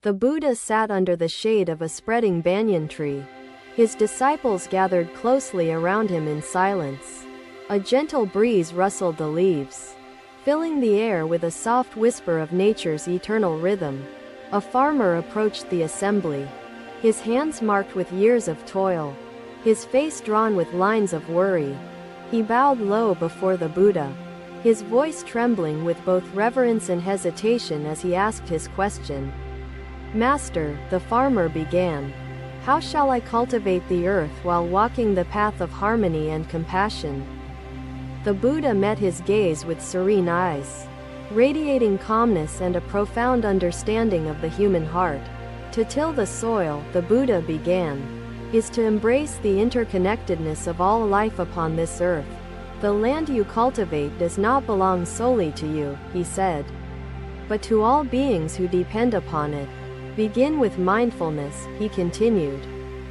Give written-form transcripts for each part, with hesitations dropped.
The Buddha sat under the shade of a spreading banyan tree. His disciples gathered closely around him in silence. A gentle breeze rustled the leaves, filling the air with a soft whisper of nature's eternal rhythm. A farmer approached the assembly, his hands marked with years of toil, his face drawn with lines of worry. He bowed low before the Buddha, his voice trembling with both reverence and hesitation as he asked his question. "Master," the farmer began, "how shall I cultivate the earth while walking the path of harmony and compassion?" The Buddha met his gaze with serene eyes, radiating calmness and a profound understanding of the human heart. To till the soil, the Buddha began, is to embrace the interconnectedness of all life upon this earth. The land you cultivate does not belong solely to you, he said, but to all beings who depend upon it. Begin with mindfulness, he continued,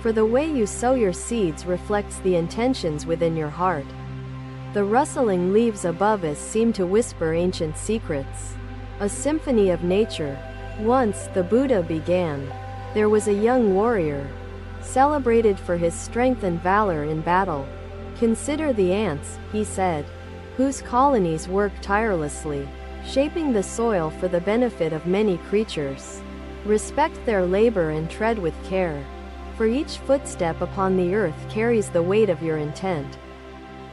for the way you sow your seeds reflects the intentions within your heart. The rustling leaves above us seem to whisper ancient secrets, a symphony of nature. Once, the Buddha began, there was a young warrior, celebrated for his strength and valor in battle. Consider the ants, he said, whose colonies work tirelessly, shaping the soil for the benefit of many creatures. Respect their labor and tread with care, for each footstep upon the earth carries the weight of your intent.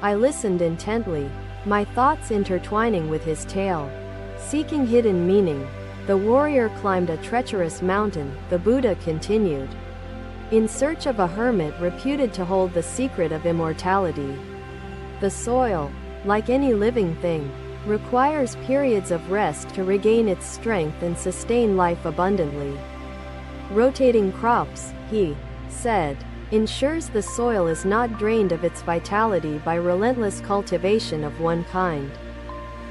I listened intently, my thoughts intertwining with his tale. Seeking hidden meaning, the warrior climbed a treacherous mountain, the Buddha continued, in search of a hermit reputed to hold the secret of immortality. The soil, like any living thing, requires periods of rest to regain its strength and sustain life abundantly. Rotating crops, he said, ensures the soil is not drained of its vitality by relentless cultivation of one kind.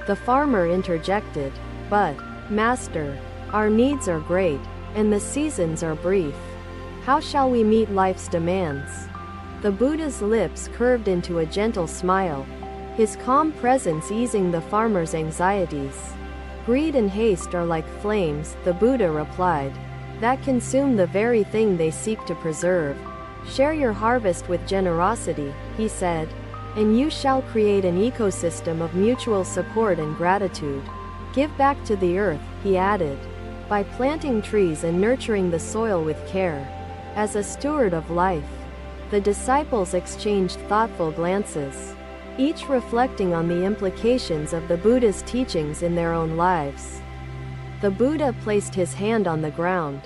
The farmer interjected, but, Master, our needs are great, and the seasons are brief. How shall we meet life's demands? The Buddha's lips curved into a gentle smile, his calm presence easing the farmer's anxieties. Greed and haste are like flames, the Buddha replied, that consume the very thing they seek to preserve. Share your harvest with generosity, he said, and you shall create an ecosystem of mutual support and gratitude. Give back to the earth, he added, by planting trees and nurturing the soil with care. As a steward of life, the disciples exchanged thoughtful glances, each reflecting on the implications of the Buddha's teachings in their own lives. The Buddha placed his hand on the ground,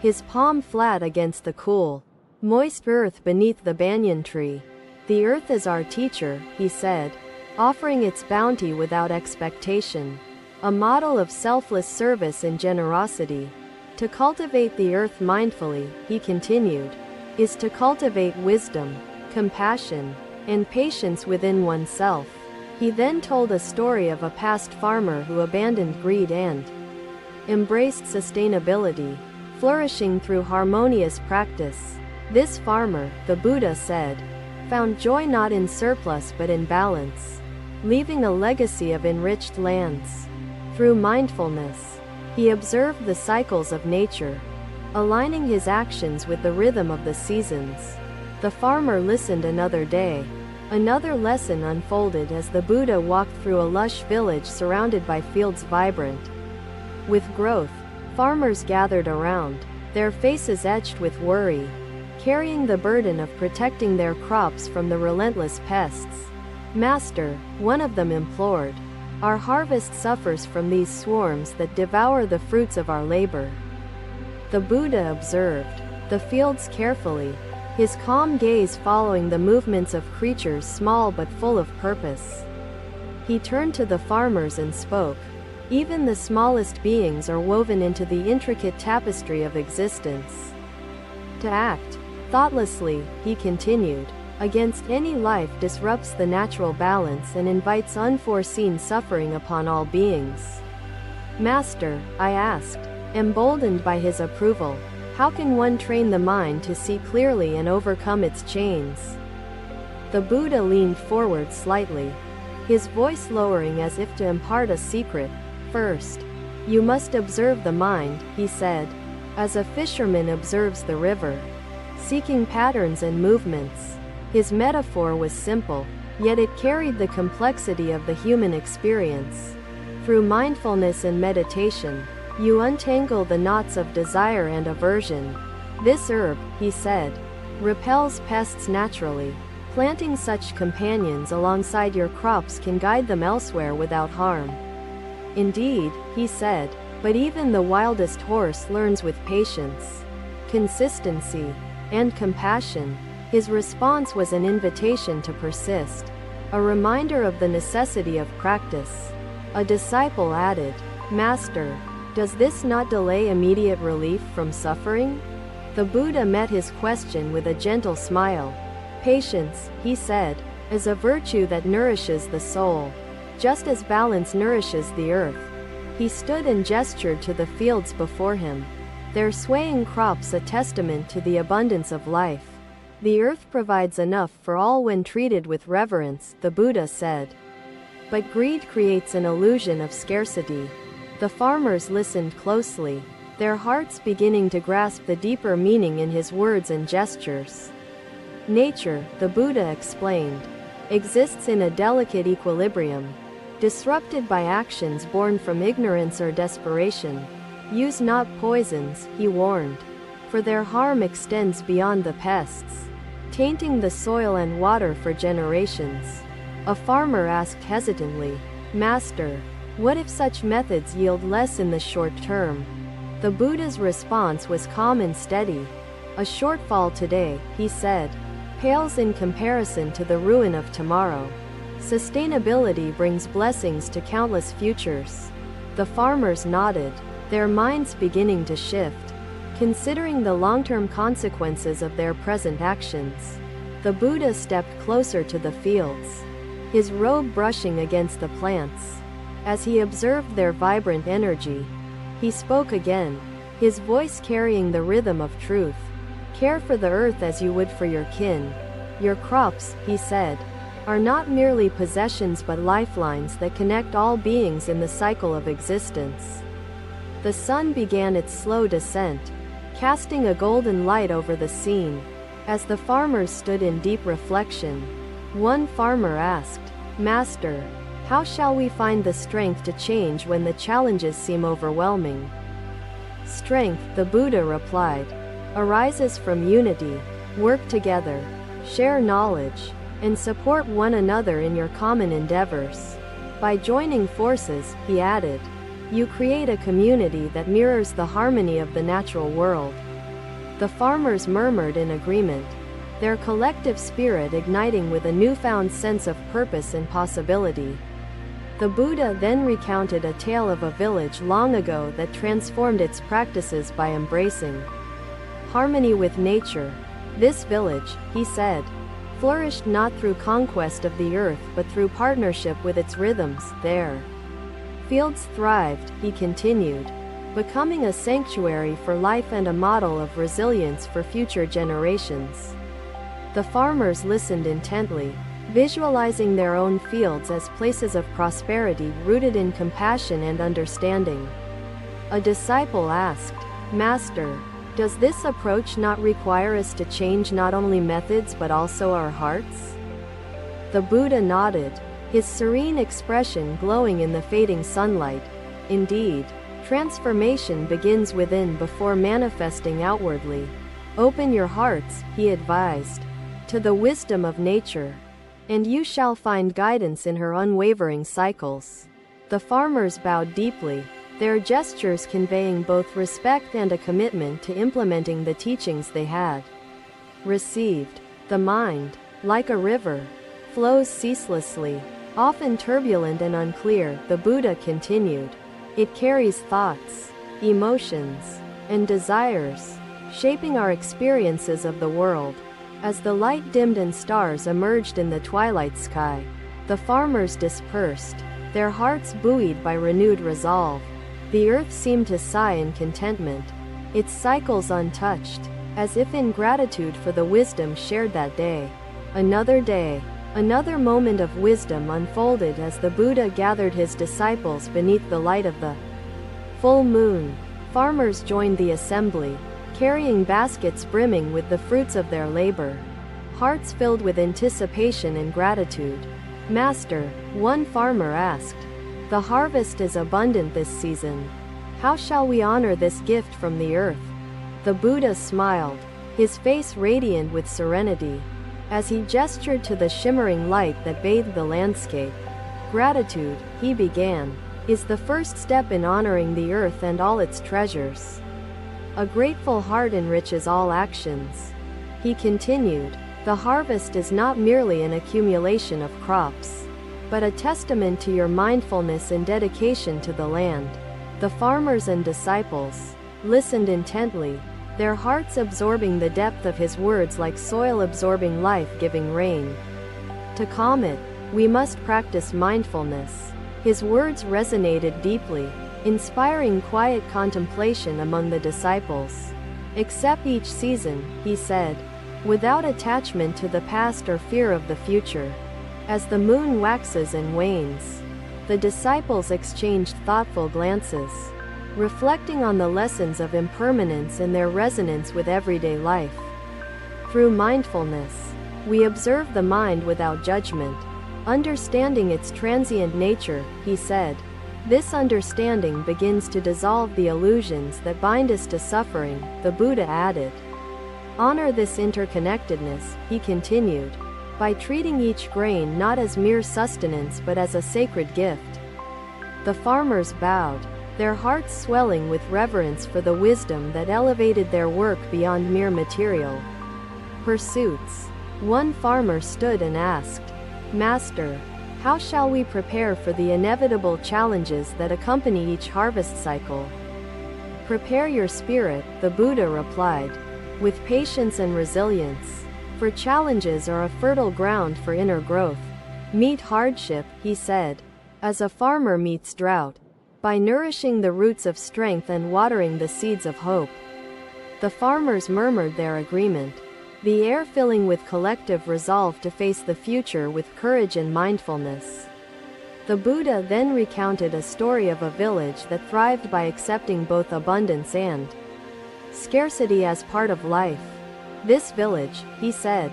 his palm flat against the cool, moist earth beneath the banyan tree. The earth is our teacher, he said, offering its bounty without expectation, a model of selfless service and generosity. To cultivate the earth mindfully, he continued, is to cultivate wisdom, compassion, and patience within oneself. He then told a story of a past farmer who abandoned greed and embraced sustainability, flourishing through harmonious practice. This farmer, the Buddha said, found joy not in surplus but in balance, leaving a legacy of enriched lands. Through mindfulness, he observed the cycles of nature, aligning his actions with the rhythm of the seasons. The farmer listened another day. Another lesson unfolded as the Buddha walked through a lush village surrounded by fields vibrant with growth. Farmers gathered around, their faces etched with worry, carrying the burden of protecting their crops from the relentless pests. Master, one of them implored, our harvest suffers from these swarms that devour the fruits of our labor. The Buddha observed the fields carefully, his calm gaze following the movements of creatures small but full of purpose. He turned to the farmers and spoke, even the smallest beings are woven into the intricate tapestry of existence. To act thoughtlessly, he continued, against any life disrupts the natural balance and invites unforeseen suffering upon all beings. Master, I asked, emboldened by his approval, how can one train the mind to see clearly and overcome its chains? The Buddha leaned forward slightly, his voice lowering as if to impart a secret. First, you must observe the mind, he said. as a fisherman observes the river, seeking patterns and movements. His metaphor was simple, yet it carried the complexity of the human experience. Through mindfulness and meditation, you untangle the knots of desire and aversion. This herb, he said, repels pests naturally. Planting such companions alongside your crops can guide them elsewhere without harm. Indeed, he said, but even the wildest horse learns with patience, consistency, and compassion. His response was an invitation to persist, a reminder of the necessity of practice. A disciple added, "Master, does this not delay immediate relief from suffering?" The Buddha met his question with a gentle smile. "Patience," he said, "is a virtue that nourishes the soul, just as balance nourishes the earth." He stood and gestured to the fields before him, their swaying crops a testament to the abundance of life. "The earth provides enough for all when treated with reverence," the Buddha said. "But greed creates an illusion of scarcity." The farmers listened closely, their hearts beginning to grasp the deeper meaning in his words and gestures. "Nature," the Buddha explained, "exists in a delicate equilibrium, disrupted by actions born from ignorance or desperation. Use not poisons," he warned, "for their harm extends beyond the pests, tainting the soil and water for generations." A farmer asked hesitantly, "Master, what if such methods yield less in the short term?" The Buddha's response was calm and steady. "A shortfall today," he said, "pales in comparison to the ruin of tomorrow. Sustainability brings blessings to countless futures." The farmers nodded, their minds beginning to shift, considering the long-term consequences of their present actions. The Buddha stepped closer to the fields, his robe brushing against the plants. As he observed their vibrant energy, he spoke again, his voice carrying the rhythm of truth. "Care for the earth as you would for your kin. Your crops," he said, "are not merely possessions but lifelines that connect all beings in the cycle of existence." The sun began its slow descent, casting a golden light over the scene. As the farmers stood in deep reflection, one farmer asked, "Master, how shall we find the strength to change when the challenges seem overwhelming?" "Strength," the Buddha replied, "arises from unity. Work together, share knowledge, and support one another in your common endeavors. By joining forces," he added, "you create a community that mirrors the harmony of the natural world." The farmers murmured in agreement, their collective spirit igniting with a newfound sense of purpose and possibility. The Buddha then recounted a tale of a village long ago that transformed its practices by embracing harmony with nature. "This village," he said, "flourished not through conquest of the earth but through partnership with its rhythms. Their fields thrived," he continued, "becoming a sanctuary for life and a model of resilience for future generations." The farmers listened intently, visualizing their own fields as places of prosperity rooted in compassion and understanding. A disciple asked, "Master, does this approach not require us to change not only methods but also our hearts?" The Buddha nodded, his serene expression glowing in the fading sunlight. "Indeed, transformation begins within before manifesting outwardly. Open your hearts," he advised, "to the wisdom of nature, and you shall find guidance in her unwavering cycles." The farmers bowed deeply, their gestures conveying both respect and a commitment to implementing the teachings they had received. The mind, like a river, flows ceaselessly, often turbulent and unclear, the Buddha continued. It carries thoughts, emotions, and desires, shaping our experiences of the world. As the light dimmed and stars emerged in the twilight sky, the farmers dispersed, their hearts buoyed by renewed resolve. The earth seemed to sigh in contentment, its cycles untouched, as if in gratitude for the wisdom shared that day. Another moment of wisdom unfolded as the Buddha gathered his disciples beneath the light of the full moon. farmers joined the assembly, carrying baskets brimming with the fruits of their labor, hearts filled with anticipation and gratitude. "Master," one farmer asked, "the harvest is abundant this season. How shall we honor this gift from the earth?" The Buddha smiled, his face radiant with serenity, as he gestured to the shimmering light that bathed the landscape. "Gratitude," he began, "is the first step in honoring the earth and all its treasures. A grateful heart enriches all actions." He continued, "The harvest is not merely an accumulation of crops, but a testament to your mindfulness and dedication to the land." The farmers and disciples listened intently, their hearts absorbing the depth of his words like soil absorbing life-giving rain. "To calm it, we must practice mindfulness." His words resonated deeply, inspiring quiet contemplation among the disciples. "Accept each season," he said, "without attachment to the past or fear of the future." As the moon waxes and wanes, the disciples exchanged thoughtful glances, reflecting on the lessons of impermanence and their resonance with everyday life. Through mindfulness, we observe the mind without judgment, understanding its transient nature, he said. This understanding begins to dissolve the illusions that bind us to suffering, the Buddha added. Honor this interconnectedness, he continued, by treating each grain not as mere sustenance but as a sacred gift. The farmers bowed, their hearts swelling with reverence for the wisdom that elevated their work beyond mere material pursuits. One farmer stood and asked, "Master, how shall we prepare for the inevitable challenges that accompany each harvest cycle?" "Prepare your spirit," the Buddha replied, "with patience and resilience, for challenges are a fertile ground for inner growth. Meet hardship," he said, "as a farmer meets drought, by nourishing the roots of strength and watering the seeds of hope." The farmers murmured their agreement, the air filling with collective resolve to face the future with courage and mindfulness. The Buddha then recounted a story of a village that thrived by accepting both abundance and scarcity as part of life. This village, he said,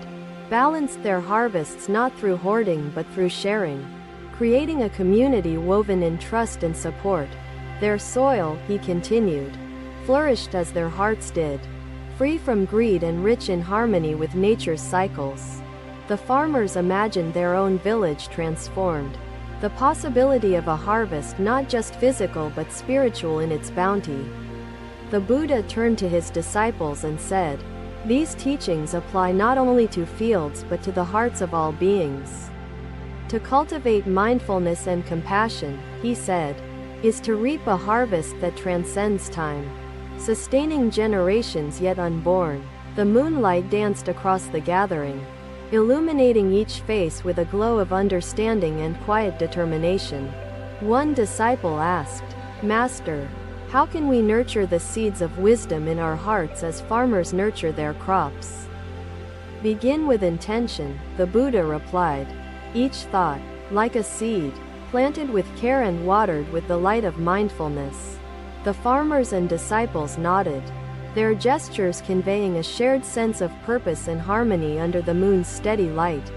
balanced their harvests not through hoarding but through sharing, creating a community woven in trust and support. Their soil, he continued, flourished as their hearts did, free from greed and rich in harmony with nature's cycles. The farmers imagined their own village transformed, the possibility of a harvest not just physical but spiritual in its bounty. The Buddha turned to his disciples and said, "These teachings apply not only to fields but to the hearts of all beings. To cultivate mindfulness and compassion," he said, "is to reap a harvest that transcends time, sustaining generations yet unborn." The moonlight danced across the gathering, illuminating each face with a glow of understanding and quiet determination. One disciple asked, "Master, how can we nurture the seeds of wisdom in our hearts as farmers nurture their crops?" "Begin with intention," the Buddha replied. "Each thought, like a seed, planted with care and watered with the light of mindfulness." The farmers and disciples nodded, their gestures conveying a shared sense of purpose and harmony under the moon's steady light.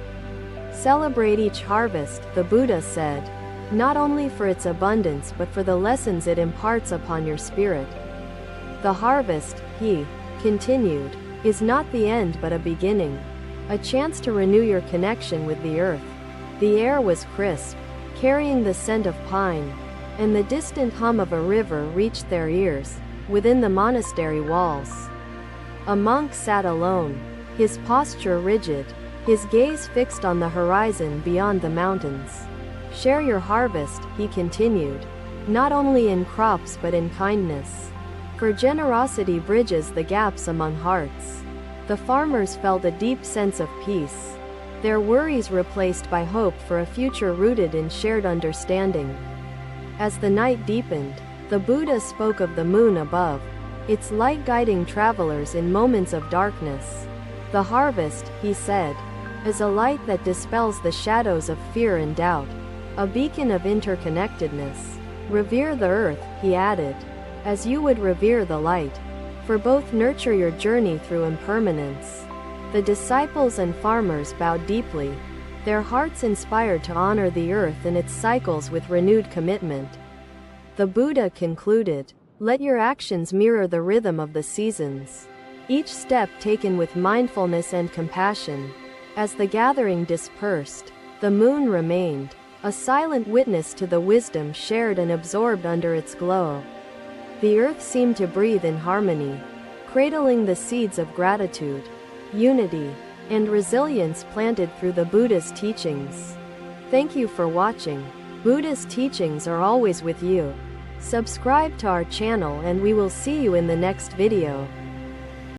"Celebrate each harvest," the Buddha said, "not only for its abundance but for the lessons it imparts upon your spirit." "The harvest," he continued, "is not the end but a beginning, a chance to renew your connection with the earth." The air was crisp, carrying the scent of pine, and the distant hum of a river reached their ears, within the monastery walls. A monk sat alone, his posture rigid, his gaze fixed on the horizon beyond the mountains. "Share your harvest," he continued, "not only in crops but in kindness, for generosity bridges the gaps among hearts." The farmers felt a deep sense of peace, their worries replaced by hope for a future rooted in shared understanding. As the night deepened, the Buddha spoke of the moon above, its light guiding travelers in moments of darkness. "The harvest," he said, "is a light that dispels the shadows of fear and doubt, a beacon of interconnectedness. Revere the earth," he added, as you would revere the light. For both nurture your journey through impermanence. The disciples and farmers bowed deeply, their hearts inspired to honor the earth and its cycles with renewed commitment. The Buddha concluded, "Let your actions mirror the rhythm of the seasons, each step taken with mindfulness and compassion." As the gathering dispersed, the moon remained, a silent witness to the wisdom shared and absorbed under its glow. The earth seemed to breathe in harmony, cradling the seeds of gratitude, unity, and resilience planted through the Buddha's teachings. Thank you for watching. Buddha's teachings are always with you. Subscribe to our channel and we will see you in the next video.